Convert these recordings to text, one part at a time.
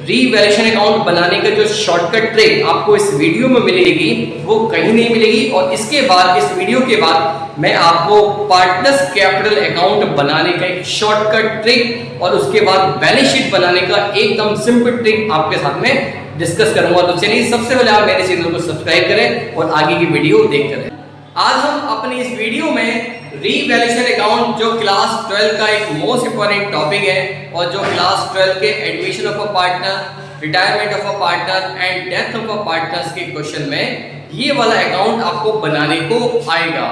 Revaluation account बनाने का जो शॉर्टकट ट्रिक आपको इस वीडियो में मिलेगी वो कहीं नहीं मिलेगी। और इसके बाद इस वीडियो के बाद मैं आपको पार्टनर्स कैपिटल अकाउंट बनाने का एक शॉर्टकट ट्रिक और उसके बाद बैलेंस शीट बनाने का एकदम सिंपल ट्रिक आपके साथ में डिस्कस करूंगा। तो चलिए सबसे पहले आप मेरे चैनल को सब्सक्राइब करें और आगे की वीडियो देखते रहें। आज हम अपनी इस वीडियो में रीवैल्यूएशन अकाउंट जो क्लास 12 का एक मोस्ट इंपॉर्टेंट टॉपिक है और जो क्लास 12 के admission of a partner, retirement of a partner and death of a partners के क्वेश्चन में ये वाला अकाउंट आपको बनाने को आएगा।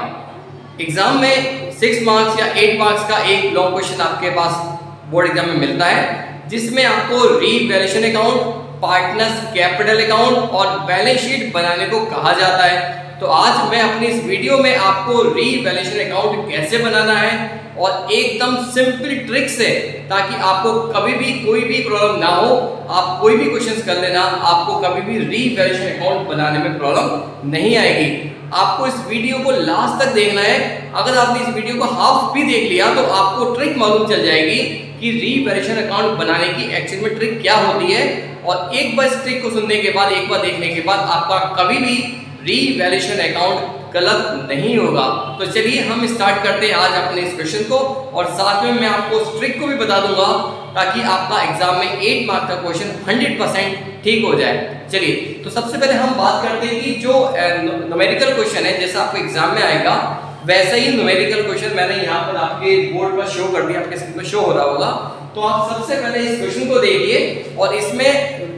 एग्जाम में 6 मार्क्स या 8 मार्क्स का एक लॉन्ग क्वेश्चन आपके पास बोर्ड एग्जाम में मिलता है जिसमें आपको revaluation account, partners capital account और बैलेंस शीट बनाने को कहा जाता है। तो आज मैं अपनी इस वीडियो में आपको रीवैल्यूएशन अकाउंट कैसे बनाना है और एकदम सिंपल ट्रिक से, ताकि आपको कभी भी कोई भी प्रॉब्लम ना हो, आप कोई भी क्वेश्चंस कर लेना, आपको कभी भी रीवैल्यूएशन अकाउंट बनाने में प्रॉब्लम नहीं आएगी। आपको इस वीडियो को लास्ट तक देखना है। अगर आपने इस वीडियो को हाफ भी देख लिया तो आपको ट्रिक मालूम चल जाएगी कि रीवैल्यूएशन अकाउंट बनाने की एक्चुअल में ट्रिक क्या होती है। और एक बार इस ट्रिक को सुनने के बाद, एक बार देखने के बाद आपका कभी भी रीवैल्यूएशन अकाउंट गलत नहीं होगा। तो चलिए हम स्टार्ट करते हैं आज अपने इस क्वेश्चन को और साथ में मैं आपको उस ट्रिक को भी बता दूंगा ताकि आपका एग्जाम में 8 मार्क का क्वेश्चन 100% ठीक हो जाए। चलिए तो सबसे पहले हम बात करते हैं कि जो न्यूमेरिकल क्वेश्चन है जैसा आपको एग्जाम में आएगा वैसा ही न्यूमेरिकल क्वेश्चन मैंने यहाँ पर आपके बोर्ड पर शो कर दिया, आपके स्क्रीन पर शो हो रहा होगा। तो आप सबसे पहले इस क्वेश्चन को देखिए और इसमें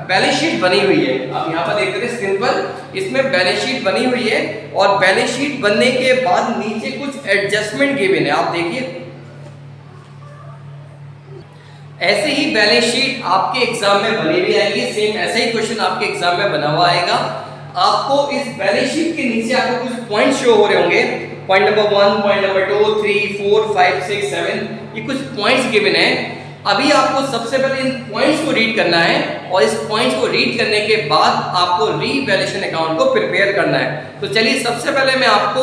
बैलेंस शीट बनी हुई है। आप यहाँ पर देख रहे हैं स्क्रीन पर, इसमें बैलेंस शीट बनी हुई है और बैलेंस शीट बनने के बाद नीचे कुछ एडजस्टमेंट गिवन है। आप देखिए ऐसे ही बैलेंस शीट आपके एग्जाम में बनी हुई आएगी, सेम ऐसा ही क्वेश्चन आपके एग्जाम में बना हुआ आएगा। आपको इस बैलेंस शीट के नीचे आपको कुछ पॉइंट शो हो रहे होंगे, पॉइंट नंबर 1, पॉइंट नंबर 2, 3, 4, 5, 6, 7, ये कुछ पॉइंट्स गिवन है। अभी आपको सबसे पहले इन पॉइंट्स को रीड करना है और इस पॉइंट्स को रीड करने के बाद आपको रीवैल्यूएशन अकाउंट को प्रिपेयर करना है। तो चलिए सबसे पहले मैं आपको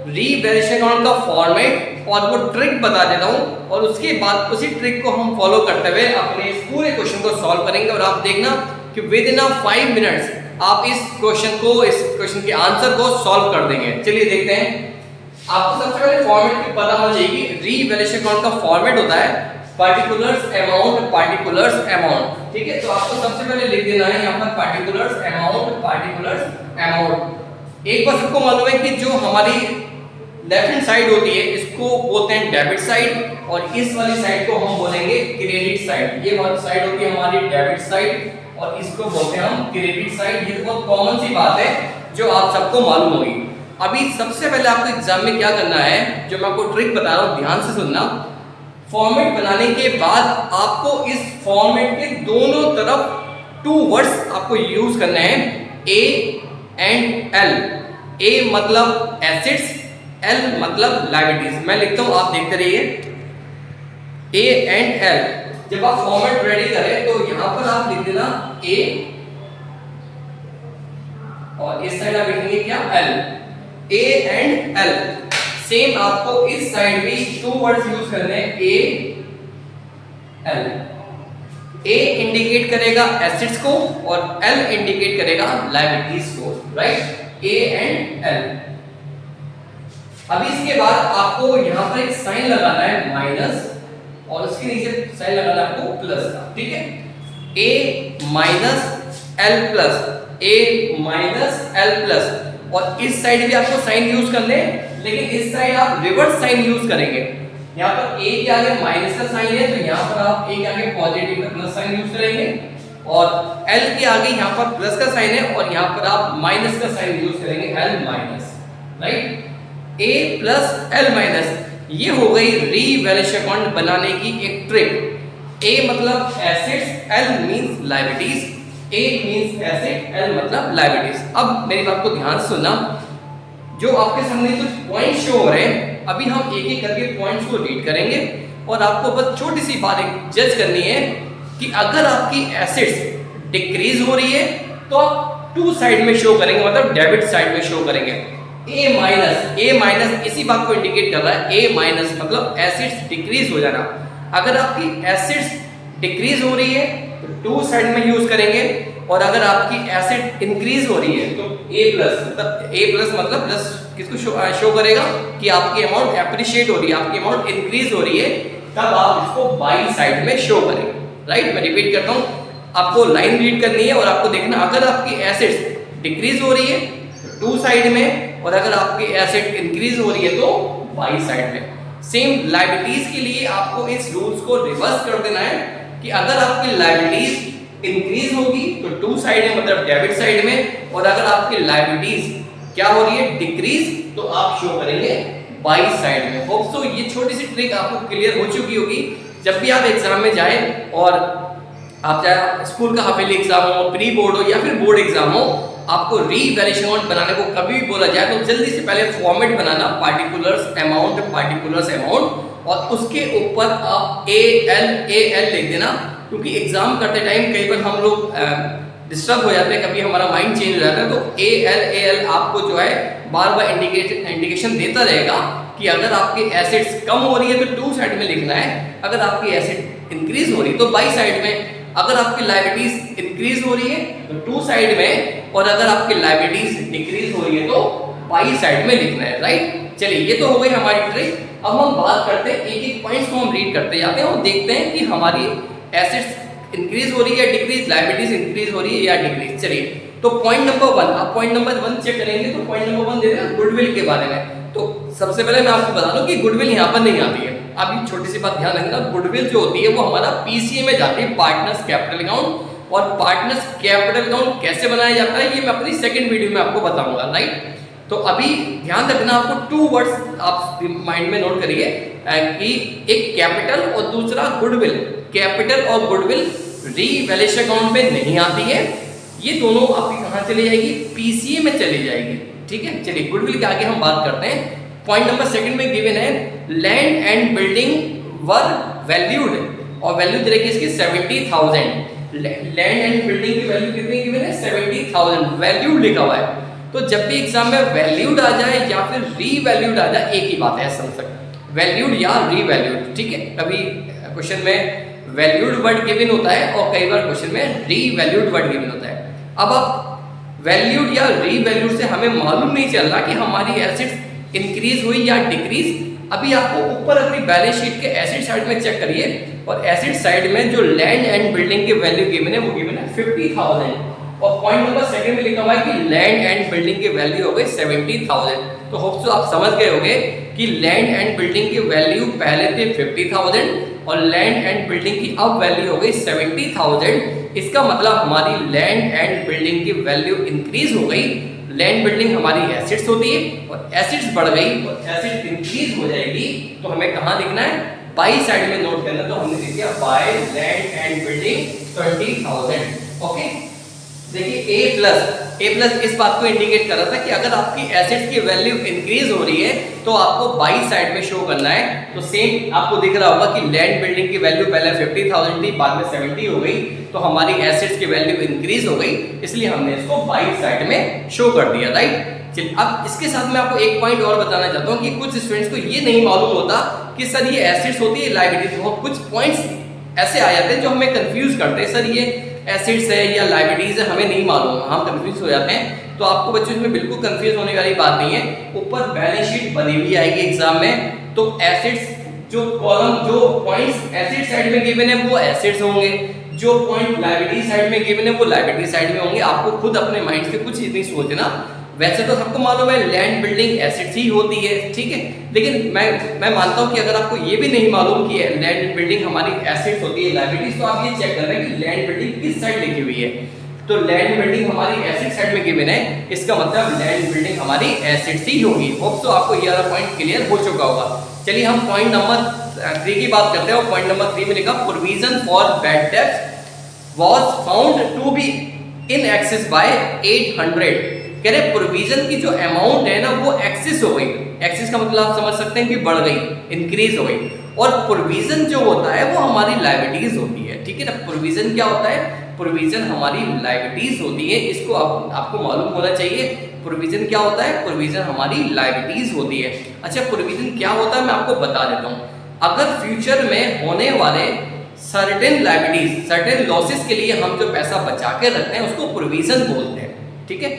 रीवैल्यूएशन अकाउंट का फॉर्मेट और वो ट्रिक बता देता हूं और उसके बाद उसी ट्रिक को हम फॉलो करते हुए अपने इस पूरे क्वेश्चन को सॉल्व करेंगे। और आप देखना कि विद इन 5 मिनट्स आप इस क्वेश्चन के आंसर को सॉल्व कर देंगे। चलिए देखते हैं। आपको सबसे पहले फॉर्मेट की पता होना चाहिए कि रीवैल्यूएशन अकाउंट का फॉर्मेट होता है पार्टिकुलर्स अमाउंट, ठीक है। तो आपको सबसे पहले लिख देना है यहाँ पर पार्टिकुलर्स अमाउंट। एक बात सबको मालूम है कि जो हमारी लेफ्ट हैंड साइड होती है इसको बोलते हैं डेबिट साइड और इस वाली साइड को हम बोलेंगे क्रेडिट साइड। ये वाली साइड होती है हमारी डेबिट साइड और इसको बोलते हैं हम क्रेडिट साइड। ये बहुत कॉमन सी बात है जो आप सबको मालूम होगी। अभी सबसे पहले आपको एग्जाम में क्या करना है, जो मैं आपको ट्रिक बता रहा हूँ ध्यान से सुनना। फॉर्मेट बनाने के बाद आपको इस फॉर्मेट के दोनों तरफ 2 वर्ड्स आपको यूज करने हैं, ए एंड एल। ए मतलब एसेट्स, एल मतलब लायबिलिटीज। मैं लिखता हूं, आप देखते रहिए, ए एंड एल। जब आप फॉर्मेट रेडी करें तो यहां पर आप लिख देना ए और इस साइड आप लिखेंगे क्या, L. A and L. Same आपको इस साइड भी 2 वर्ड्स यूज करने हैं, ए एल। ए इंडिकेट करेगा एसेट्स को और एल इंडिकेट करेगा लायबिलिटीज को, राइट, ए एंड एल। अभी इसके बाद आपको यहां पर एक साइन लगाना है माइनस और उसके नीचे साइन लगाना है आपको प्लस का, ठीक है। ए माइनस एल प्लस, ए माइनस एल प्लस। और इस साइड भी आपको साइन यूज करने हैं लेकिन इस साइड आप रिवर्स साइन यूज करेंगे। यहाँ पर ए के आगे माइनस का साइन है तो यहाँ पर आप ए के आगे पॉजिटिव का प्लस साइन यूज करेंगे और एल के आगे यहाँ पर प्लस का साइन है और यहाँ पर आप माइनस का साइन यूज करेंगे, एल माइनस, राइट। ए प्लस एल माइनस, ये हो गई रीवैल्यूएशन अकाउंट बनाने की एक ट्रिक। ए मतलब एसेट्स, एल मींस लायबिलिटीज, ए मींस एसेट, एल मतलब लायबिलिटीज। अब मेरी बात को ध्यान से सुनना, जो आपके सामने कुछ पॉइंट शो हो रहे हैं, अभी हम एक एक करके पॉइंट्स को रीड करेंगे और आपको बस छोटी सी बात एक जज करनी है कि अगर आपकी एसेट्स डिक्रीज हो रही है तो आप 2 साइड में शो करेंगे, मतलब डेबिट साइड में शो करेंगे। ए माइनस इसी बात को इंडिकेट कर रहा है, ए माइनस मतलब एसेट्स डिक्रीज हो जाना। अगर आपकी एसेट्स डिक्रीज हो रही है तो टू साइड में यूज करेंगे। और अगर आपकी एसेट इंक्रीज हो रही है तो ए प्लस मतलब प्लस किसको शो करेगा कि आपकी अमाउंट एप्रिशिएट हो रही है, आपकी अमाउंट इंक्रीज हो रही है, तब आप इसको बाई साइड में शो करेंगे। राइट, मैं रिपीट करता हूं, आपको लाइन रीड करनी है और आपको देखना अगर आपकी एसेट्स डिक्रीज हो रही है तो टू साइड में, और अगर आपकी एसेट इंक्रीज हो रही है तो बाई साइड में। सेम लायबिलिटीज के लिए आपको इस रूल्स को रिवर्स कर देना है कि अगर आपकी लायबिलिटीज इंक्रीज होगी तो टू साइड में मतलब डेबिट साइड में, और अगर आपकी लायबिलिटीज क्या हो रही है डिक्रीज तो आप शो करेंगे बाई साइड में। होप सो ये छोटी सी ट्रिक आपको क्लियर हो चुकी होगी। जब भी आप एग्जाम में जाए और आप चाहे स्कूल का हाफ ईयरली एग्जाम हो, प्री बोर्ड हो या फिर बोर्ड एग्जाम हो, आपको रीवैल्यूएशन अमाउंट बनाने को कभी भी बोला जाए तो जल्दी से पहले फॉर्मेट बनाना पार्टिकुलर्स अमाउंट, और उसके ऊपर आप AL लिख देना, क्योंकि एग्जाम करते टाइम कई बार हम लोग डिस्टर्ब हो जाते हैं, कभी हमारा माइंड चेंज हो जाता है, तो AL आपको जो है बार बार इंडिकेशन देता रहेगा कि अगर आपकी एसेट्स कम हो रही है तो टू साइड में लिखना है, अगर आपकी एसेट इंक्रीज हो रही है तो बाई साइड में, अगर आपकी लायबिलिटीज इंक्रीज हो रही है तो टू साइड में, और अगर आपकी लायबिलिटीज डिक्रीज हो रही है तो बाई साइड में लिखना है। राइट, चलिए ये तो हो गई हमारी ट्रिक। अब हम बात करते हैं, एक एक पॉइंट्स को हम रीड करते जाते हैं और देखते हैं कि हमारी एसेट्स इंक्रीज हो रही है डिक्रीज, लायबिलिटीज इंक्रीज हो रही है या डिक्रीज। चलिए तो पॉइंट नंबर 1, आप पॉइंट नंबर 1 चेक करेंगे तो पॉइंट नंबर 1 देगा गुडविल के बारे में। तो सबसे पहले मैं आपको बता दूं कि गुडविल यहाँ पर नहीं आती है। आप ये छोटी सी बात ध्यान रखना, गुडविल जो होती है वो हमारा PCA में जाती है, पार्टनर्स कैपिटल अकाउंट। और पार्टनर्स कैपिटल अकाउंट कैसे बनाया जाता है ये मैं अपनी सेकंड वीडियो में आपको बताऊंगा। राइट, तो अभी ध्यान रखना, आपको टू वर्ड्स आप माइंड में नोट करिए कि एक कैपिटल और दूसरा गुडविल। कैपिटल और गुडविल रीवैल्यूएशन अकाउंट में नहीं आती है, ये दोनों आपकी कहाँ चली जाएगी, PCA में चली जाएगी। ठीक है, चलिए गुडविल के आगे हम बात करते हैं। पॉइंट नंबर 2 में गिवन है land and building were valued, और वैल्यू दे रखी इसकी 70,000। लैंड एंड बिल्डिंग की वैल्यू कितनी गिवन है, 70,000, वैल्यूड लिखा हुआ है। तो जब भी एग्जाम में वैल्यूड आ जाए या फिर रीवैल्यूड आ जाए, एक ही बात है, समझ सकते, वैल्यूड या रीवैल्यूड। ठीक है, कभी क्वेश्चन में वैल्यूड वर्ड गिवन होता है और कई बार क्वेश्चन में रीवैल्यूड वर्ड गिवन होता है। अब आप वैल्यूड या रीवैल्यूड से हमें मालूम नहीं चल रहा कि हमारी एसेट्स इंक्रीज हुई या डिक्रीज। अभी आपको ऊपर अपनी बैलेंस शीट के एसेट साइड में चेक करिए, और एसेट साइड में जो लैंड एंड बिल्डिंग के वैल्यू गिवन है वो गिवन है 50,000, और पॉइंट नंबर 2 में लिखा हुआ है कि लैंड एंड बिल्डिंग की वैल्यू हो गई 70,000। तो होप सो आप समझ गए होंगे कि लैंड एंड बिल्डिंग की वैल्यू पहले थे 50,000 और लैंड एंड बिल्डिंग की अब वैल्यू हो गई 70,000। इसका मतलब हमारी लैंड एंड बिल्डिंग की वैल्यू इंक्रीज हो गई। लैंड बिल्डिंग हमारी एसेट्स होती है, और एसेट्स बढ़ गई और एसेट इंक्रीज हो जाएगी, तो हमें कहाँ लिखना है, बाई साइड में नोट करना। तो हमने लिख दिया by land and building 20,000। Okay, देखिए A प्लस इस बात को इंडिकेट कर रहा था कि अगर आपकी एसेट्स की वैल्यू इंक्रीज हो रही है तो आपको बाई साइड में शो करना है। तो सेम आपको दिख रहा होगा कि लैंड बिल्डिंग की वैल्यू पहले 50,000 थी, बाद में 70 हो गई, तो हमारी एसेट्स की वैल्यू इंक्रीज हो गई, इसलिए हमने इसको बाई साइड में शो कर दिया। राइट, चलिए अब इसके साथ मैं आपको एक पॉइंट और बताना चाहता हूँ कि कुछ स्टूडेंट्स को ये नहीं मालूम होता कि सर ये एसेट्स होती है लायबिलिटीज, कुछ पॉइंट्स ऐसे आ जाते हैं जो हमें कंफ्यूज करते हैं, सर ये एसेट्स है या लायबिलिटीज है, हमें नहीं मालूम, हम कंफ्यूज हो जाते हैं। तो आपको बच्चों इसमें बिल्कुल कंफ्यूज होने वाली बात नहीं है। ऊपर बैलेंस शीट बनी हुई आएगी एग्जाम में, तो एसेट्स जो कॉलम जो पॉइंट्स एसेट साइड में गिवन है वो एसेट्स होंगे, जो पॉइंट लायबिलिटी साइड में गिवन है वो लायबिलिटी साइड में होंगे। आपको खुद अपने माइंड से कुछ नहीं सोचना। वैसे तो सबको मालूम है लैंड बिल्डिंग एसेट्स ही होती है, ठीक है, लेकिन मैं मानता हूं कि अगर आपको ये भी नहीं मालूम कि लैंड बिल्डिंग हमारी एसेट्स होती है लायबिलिटीज, तो आप ये चेक कर रहे हैं कि लैंड बिल्डिंग किस साइड लिखी हुई है। तो लैंड बिल्डिंग हमारी एसेट साइड में गिवन है, इसका मतलब लैंड बिल्डिंग हमारी एसेट्स ही होगी। होप सो आपको ये वाला पॉइंट क्लियर हो चुका होगा। चलिए हम पॉइंट नंबर 3 की बात करते हैं, और पॉइंट नंबर 3 में लिखा provision for bad debts was found to be in excess by 800। कह रहे प्रोविजन की जो अमाउंट है ना वो एक्सेस हो गई। एक्सेस का मतलब आप समझ सकते हैं कि बढ़ गई, इंक्रीज हो गई। और प्रोविजन जो होता है वो हमारी लायबिलिटीज होती है, ठीक है ना। प्रोविजन क्या होता है, प्रोविजन हमारी लायबिलिटीज होती है, इसको आपको मालूम होना चाहिए। प्रोविजन क्या होता है, प्रोविजन हमारी लायबिलिटीज होती है। अच्छा, प्रोविजन क्या होता है मैं आपको बता देता हूँ। अगर फ्यूचर में होने वाले सर्टेन लायबिलिटीज, सर्टेन लॉसेस के लिए हम जो पैसा बचा के रखते हैं उसको प्रोविजन बोलते हैं। ठीक है,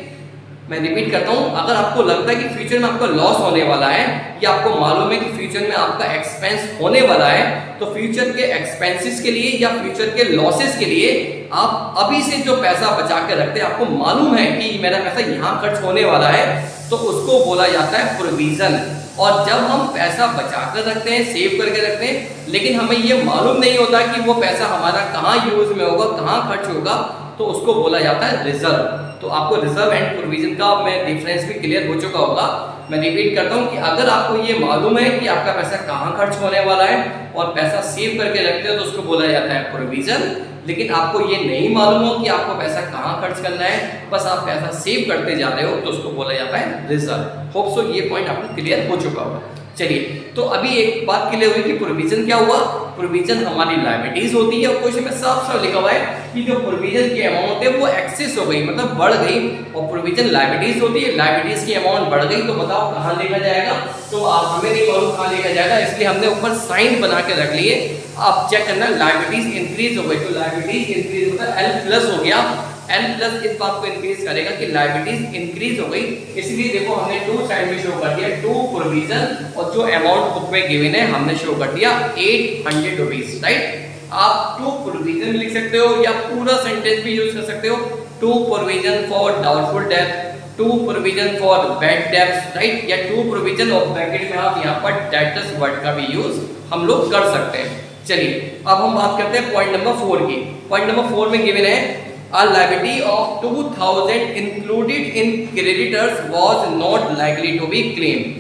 मैं रिपीट करता हूं, अगर आपको लगता है कि फ्यूचर में आपका लॉस होने वाला है या आपको मालूम है कि फ्यूचर में आपका एक्सपेंस होने वाला है, तो फ्यूचर के एक्सपेंसेस के लिए या फ्यूचर के लॉसेस के लिए आप अभी से जो पैसा बचा के रखते हैं, आपको मालूम है कि मेरा पैसा यहाँ खर्च होने वाला है, तो उसको बोला जाता है प्रोविजन। और जब हम पैसा बचा कर रखते हैं, सेव करके रखते हैं, लेकिन हमें ये मालूम नहीं होता कि वो पैसा हमारा कहाँ यूज में होगा, कहाँ खर्च होगा, तो उसको बोला जाता है रिजर्व। तो आपको रिजर्व एंड प्रोविजन का मैं डिफरेंस भी क्लियर हो चुका होगा। मैं रिपीट करता हूँ कि अगर आपको ये मालूम है कि आपका पैसा कहाँ खर्च होने वाला है और पैसा सेव करके रखते हो, तो उसको बोला जाता है प्रोविजन। लेकिन आपको ये नहीं मालूम हो कि आपको पैसा कहाँ खर्च करना है, बस आप पैसा सेव करते जा रहे हो, तो उसको बोला जाता है रिजर्व। होप सो ये पॉइंट आपको क्लियर हो चुका होगा। चलिए, तो अभी एक बात क्लियर हुई कि प्रोविजन क्या हुआ। प्रोविजन हमारी लायबिलिटीज होती है और क्वेश्चन में साफ साफ लिखा हुआ है कि जो प्रोविजन की अमाउंट है वो एक्सेस हो गई, मतलब बढ़ गई, और प्रोविजन लायबिलिटीज होती है, लायबिलिटीज की अमाउंट बढ़ गई, तो बताओ कहाँ लेकर जाएगा। तो आप हमें नहीं मालूम कहाँ लेकर जाएगा, इसलिए हमने ऊपर साइन बना के रख लिए। आप चेक करना, लायबिलिटीज इंक्रीज हो गई, तो लायबिलिटीज इंक्रीज होता है, एल प्लस हो गया, एन प्लस इस बात को इंक्रीज करेगा कि लायबिलिटीज इंक्रीज हो गई, इसलिए देखो हमने टू साइड में शो कर दिया, टू प्रोविजन, और जो अमाउंट बुक में गिवन है हमने शो कर दिया 800 रुपीज, राइट। आप टू प्रोविजन लिख सकते हो या पूरा सेंटेंस भी यूज कर सकते हो, to provision for doubtful debts, to provision for bad debts, right, या टू प्रोविजन ऑफ ब्रैकेट में आप यहाँ पर डेब्टर्स वर्ड का भी यूज हम लोग कर सकते हैं। चलिए, अब हम बात करते हैं पॉइंट नंबर 4 की। पॉइंट नंबर 4 में गिवन है a liability of 2000 included in creditors was not likely to be claimed।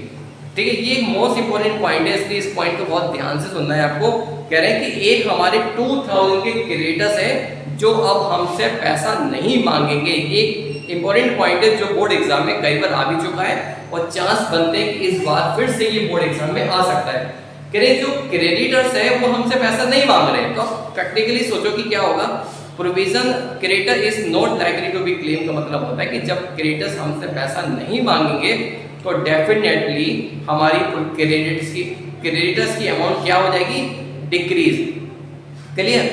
ठीक है, ये मोस्ट इंपोर्टेंट पॉइंट है, इसलिए इस पॉइंट को बहुत ध्यान से सुनना है आपको। कह रहे हैं कि एक हमारे 2000 के क्रेडिटर्स है जो अब हमसे पैसा नहीं मांगेंगे। एक इंपॉर्टेंट पॉइंट है जो बोर्ड एग्जाम में कई बार आ भी चुका है और चांस बनते हैं कि इस बार फिर से ये बोर्ड एग्जाम में आ सकता है। कह रहे हैं जो क्रेडिटर्स है वो हमसे पैसा नहीं मांग रहे हैं, तो प्रैक्टिकली सोचो कि क्या होगा। Provision creditor is not likely to be claim का मतलब होता है कि जब क्रेडिटर्स हमसे पैसा नहीं मांगेंगे तो डेफिनेटली हमारी क्रेडिटर्स की अमाउंट क्या हो जाएगी, डिक्रीज। क्लियर,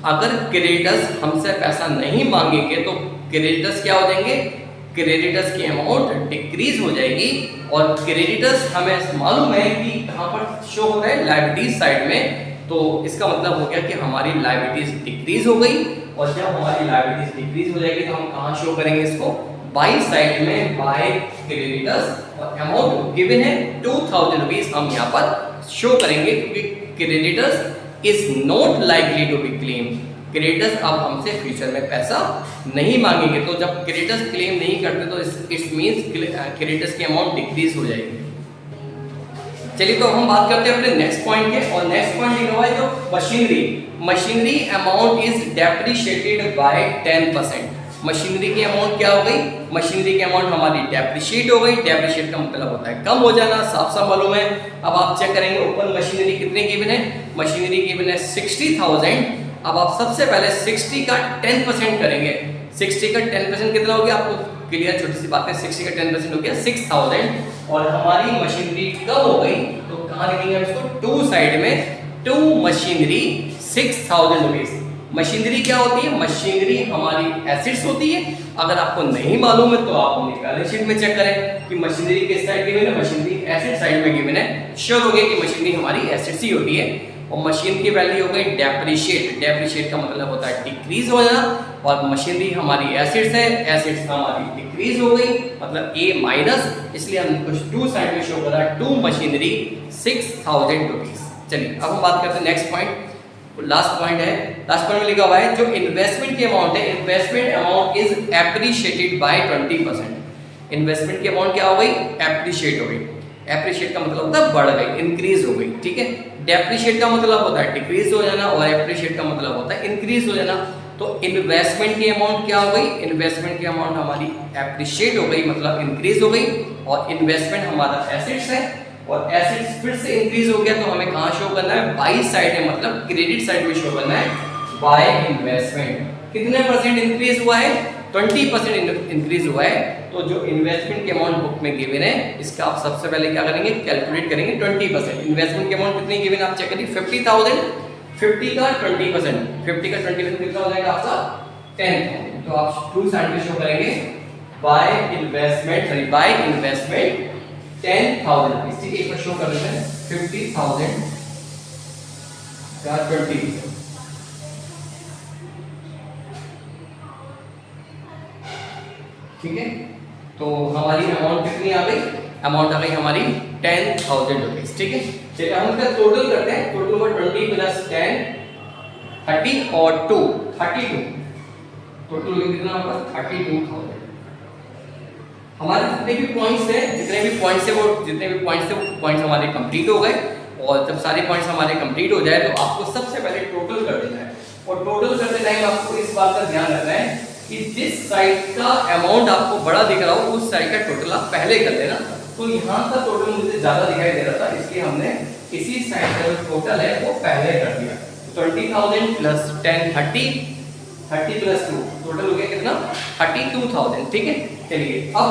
अगर क्रेडिटर्स हमसे पैसा नहीं मांगेंगे तो क्रेडिटर्स क्या हो जाएंगे, क्रेडिटर्स की अमाउंट डिक्रीज हो जाएगी। और क्रेडिटर्स हमें मालूम है कि कहाँ पर शो हो रहा है, लायबिलिटीज साइड में, तो इसका मतलब हो गया कि हमारी लायबिलिटीज डिक्रीज हो गई। और जब हमारी लायबिलिटीज डिक्रीज हो जाएगी तो हम कहाँ शो करेंगे इसको, बाई साइड में, बाय क्रेडिटर्स, और अमाउंट गिवन है 2000 रुपीज हम यहाँ पर शो करेंगे, क्योंकि creditors is not likely to be claim. Creditors अब हमसे फ्यूचर में पैसा नहीं मांगेंगे, तो जब क्रेडिटर्स क्लेम नहीं करते तो इट मींस क्रेडिटर्स की अमाउंट डिक्रीज हो जाएगी। चलिए, तो हम बात करते हैं अपने नेक्स्ट पॉइंट के, और नेक्स्ट पॉइंट लिखा हुआ है जो machinery amount is depreciated by 10%। Machinery की अमाउंट क्या हो गई, मशीनरी की अमाउंट हमारी डेप्रिशिएट हो गई। डेप्रिशिएट का मतलब होता है कम हो जाना, साफ साफ मालूम है। अब आप चेक करेंगे ऊपर मशीनरी कितने गिवन है, मशीनरी गिवन है 60,000। अब आप सबसे पहले 60 का 10% करेंगे, 60 का 10% कितना हो गया, आपको क्लियर, छोटी सी बात है, 60 का 10% हो गया 6000। और हमारी मशीनरी कब हो गई, तो कहाँ लिखेंगे हम इसको, टू साइड में, टू मशीनरी 6000 रुपीज। मशीनरी क्या होती है, मशीनरी हमारी एसेट्स होती है। अगर आपको नहीं मालूम है तो आप अपनी बैलेंस शीट में चेक करें कि मशीनरी किस साइड गिवन है, मशीनरी एसेट साइड में गिवन है। श्योर हो गया कि मशीनरी हमारी एसेट्स ही होती है। और मशीन की वैल्यू हो गई डेप्रिशिएट, डेप्रिशिएट का मतलब होता है डिक्रीज हो जाना, और मशीनरी हमारी एसेट्स है, एसेट्स हमारी डिक्रीज हो गई, मतलब ए माइनस, इसलिए हम कुछ टू साइड में शो करा, टू मशीनरी 6000 रुपीज। चलिए, अब हम बात करते हैं नेक्स्ट पॉइंट, लास्ट पॉइंट है। लास्ट पॉइंट में लिखा हुआ है जो इन्वेस्टमेंट की अमाउंट है, investment amount is appreciated by 20%। Investment की अमाउंट क्या हो गई, एप्रिशिएट हो गई। एप्रिशिएट का मतलब होता है बढ़ गई, इंक्रीज हो गई, ठीक है। डेप्रिशिएट का मतलब होता है डिक्रीज हो जाना, और एप्रिशिएट का मतलब होता है इंक्रीज हो जाना। तो इन्वेस्टमेंट की अमाउंट क्या हो गई, इन्वेस्टमेंट की अमाउंट हमारी एप्रिशिएट हो गई, मतलब इंक्रीज हो गई। और इन्वेस्टमेंट हमारा एसेट्स है, और एसेट्स फिर से इंक्रीज हो गया, तो हमें कहाँ शो करना है, बाई साइड है, मतलब क्रेडिट साइड में शो करना है, बाय इन्वेस्टमेंट। कितने परसेंट इंक्रीज हुआ है, 20% इंक्रीज हुआ है। तो जो इन्वेस्टमेंट की अमाउंट बुक में गिवन है, इसका आप सबसे पहले क्या करेंगे, कैलकुलेट करेंगे 20%। इन्वेस्टमेंट की अमाउंट कितनी गिवन आप चेक करिए, 50,000। 50 का 20%, 50 का 20% कितना हो जाएगा आपका 10,000। तो आप टू साइड पे शो करेंगे बाय इन्वेस्टमेंट 10,000 रुपीज। ठीक है, एक बार शो कर लेते हैं 50,000 का 20%। ठीक है, तो हमारी अमाउंट कितनी आ गई? अमाउंट आ गई हमारी 10,000 रुपीज। ठीक है, चलिए हम इसका टोटल करते हैं। टोटल ओवर 20 प्लस 10 30 और 2 32। टोटल हो कितना होगा 32,000। हमारे जितने भी पॉइंट्स हैं वो पॉइंट्स हमारे कंप्लीट हो गए। और जब सारे पॉइंट्स हमारे कंप्लीट हो जाए तो आपको सबसे पहले टोटल कर देना है। और टोटल करते टाइम आपको इस बात का ध्यान रखना है कि जिस साइड का अमाउंट आपको बड़ा दिख रहा हो उस साइड का टोटल आप पहले कर लेना। तो यहाँ का टोटल मुझे ज्यादा दिखाई दे रहा था, इसलिए हमने इसी साइड का जो टोटल है वो पहले कर दिया। 20,000 प्लस 10 30 प्लस 2 टोटल हो गया कितना 32,000। ठीक है, चलिए अब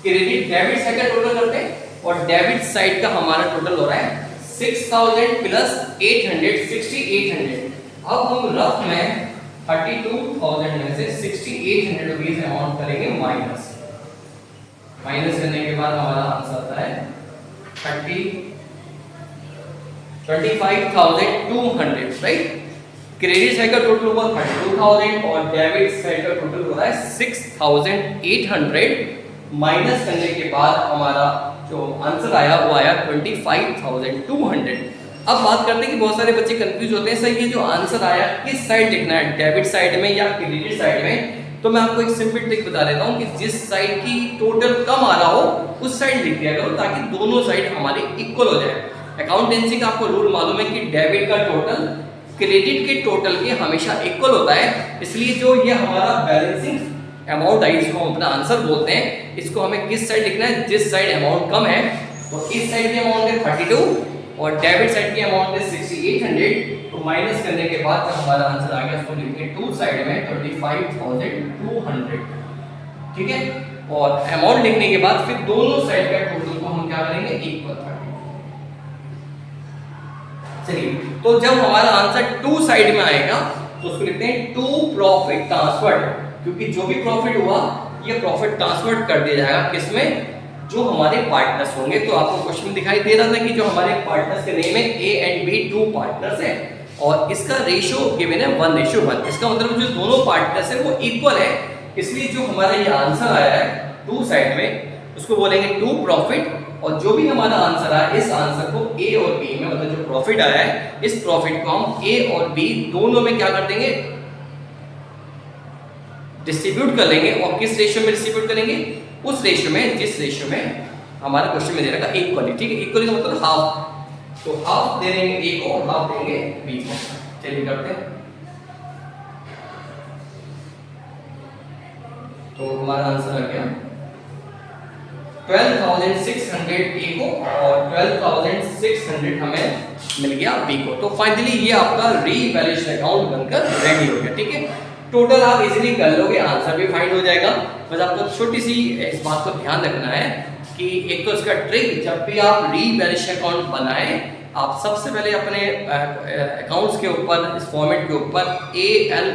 क्रेडिट डेबिट साइड का टोटल करते हैं। और डेबिट साइड का हमारा टोटल हो रहा है 6,000 प्लस 800 6800। अब हम रफ में 32,000 में से 6800 रुपीज अमाउंट करेंगे माइनस करने के बाद हमारा आंसर आता है 25,200। राइट, क्रेडिट साइड का टोटल हुआ 32,000 और डेबिट साइड का टोटल हो रहा है 6,800। माइनस करने के बाद हमारा जो आंसर आया वो आया 25,200। अब बात करते हैं कि बहुत सारे बच्चे कंफ्यूज होते हैं, सर ये जो आंसर आया किस साइड लिखना है, डेबिट साइड में या क्रेडिट साइड में? तो मैं आपको एक सिंपल ट्रिक बता देता हूँ कि जिस साइड की टोटल कम आ रहा हो उस साइड लिख दिया करो ताकि दोनों साइड हमारे इक्वल हो जाए। अकाउंटेंसी का आपको रूल मालूम है कि डेबिट का टोटल क्रेडिट के टोटल के हमेशा इक्वल होता है। इसलिए जो ये हमारा बैलेंसिंग अमाउंट आई जिसको हम अपना आंसर बोलते हैं, इसको हमें किस साइड लिखना है? जिस साइड अमाउंट कम है। तो इस साइड की अमाउंट है 32 और डेबिट साइड की अमाउंट है 6800। तो माइनस करने के बाद जब हमारा आंसर आ गया उसको लिखेंगे टू साइड में 25,200। ठीक है, और अमाउंट लिखने के बाद फिर दोनों साइड का टोटल को हम क्या करेंगे इक्वल 30। चलिए, तो जब हमारा आंसर टू साइड में आएगा तो उसको लिखते हैं टू प्रॉफिट ट्रांसफर्ड, क्योंकि जो भी प्रॉफिट हुआ ये प्रॉफिट ट्रांसफर कर दिया जाएगा किसमें? जो हमारे पार्टनर्स होंगे। तो आपको क्वेश्चन दिखाई दे रहा था कि जो हमारे पार्टनर्स के नेम है ए एंड बी, 2 पार्टनर्स हैं और इसका रेशियो गिवन है 1:1। इसका मतलब जो दोनों पार्टनर्स है वो इक्वल है। इसलिए जो हमारा ये आंसर आया है टू साइड में उसको बोलेंगे टू प्रॉफिट। और जो भी हमारा आंसर आया इस आंसर को ए और बी में, मतलब जो प्रॉफिट आया है इस प्रॉफिट को हम ए और बी दोनों में क्या कर देंगे? डिस्ट्रीब्यूट कर लेंगे। और किस रेशियो में डिस्ट्रीब्यूट करेंगे? उस रेशियो में जिस रेशियो में हमारे क्वेश्चन में दे रखा इक्वली। ठीक है, इक्वली का मतलब हाफ। तो हाफ दे देंगे ए को, हाफ देंगे बी को। चलिए करते हैं। तो हमारा आंसर आ गया 12,600 ए को और 12,600 हमें मिल गया बी को। तो फाइनली ये आपका रीवैल्यूएशन अकाउंट बनकर रेडी हो गया। ठीक है, टोटल आप इजीली कर लोगे, आंसर भी फाइंड हो जाएगा। बस आपको छोटी सी इस बात को ध्यान रखना है कि एक तो इसका ट्रिक, जब भी आप रीवैल्यूएशन अकाउंट बनाएं आप सबसे पहले अपने अकाउंट्स के ऊपर इस फॉर्मेट के ऊपर AL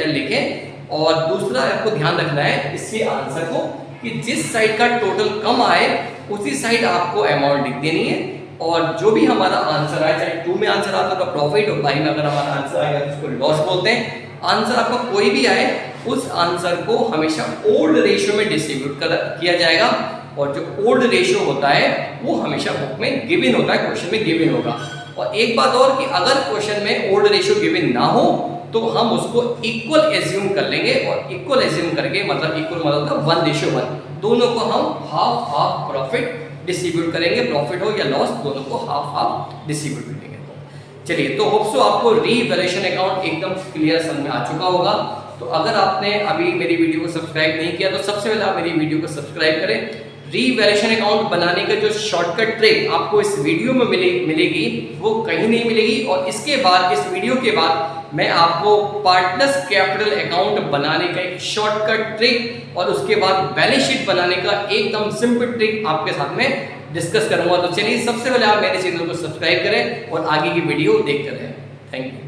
लिखें। और दूसरा आपको ध्यान रखना है इसी आंसर को कि जिस साइड का टोटल कम आए उसी साइड आपको अमाउंट लिख देनी है। और जो भी हमारा आंसर आए, चाहे 2 में आंसर आता है तो प्रॉफिट और बाई में अगर हमारा आंसर आएगा तो उसको लॉस बोलते हैं। आंसर आपका कोई भी आए उस आंसर को हमेशा ओल्ड रेशियो में डिस्ट्रीब्यूट किया जाएगा। और जो ओल्ड रेशियो होता है वो हमेशा बुक में गिवन होता है, क्वेश्चन में गिवन होगा। और एक बात और कि अगर क्वेश्चन में ओल्ड रेशियो गिवन ना हो तो हम उसको इक्वल एज्यूम कर लेंगे। और इक्वल एज्यूम करके मतलब इक्वल मतलब 1:1, दोनों को हम हाफ हाफ प्रॉफिट डिस्ट्रीब्यूट करेंगे। प्रॉफिट हो या लॉस दोनों को हाफ हाफ डिस्ट्रीब्यूट करेंगे। चलिए, तो होप सो आपको रीवैल्यूएशन अकाउंट एकदम क्लियर समझ में आ चुका होगा। तो अगर आपने अभी मेरी वीडियो को सब्सक्राइब नहीं किया तो सबसे पहले आप मेरी वीडियो को सब्सक्राइब करें। रीवैल्यूएशन अकाउंट बनाने का जो शॉर्टकट ट्रिक आपको इस वीडियो में मिलेगी वो कहीं नहीं मिलेगी। और इसके बाद इस वीडियो के बाद मैं आपको पार्टनर्स कैपिटल अकाउंट बनाने का एक शॉर्टकट ट्रिक और उसके बाद बैलेंस शीट बनाने का एकदम सिंपल ट्रिक आपके साथ में डिस्कस करूंगा। तो चलिए, सबसे पहले आप मेरे चैनल को सब्सक्राइब करें और आगे की वीडियो देखते रहें। Thank you.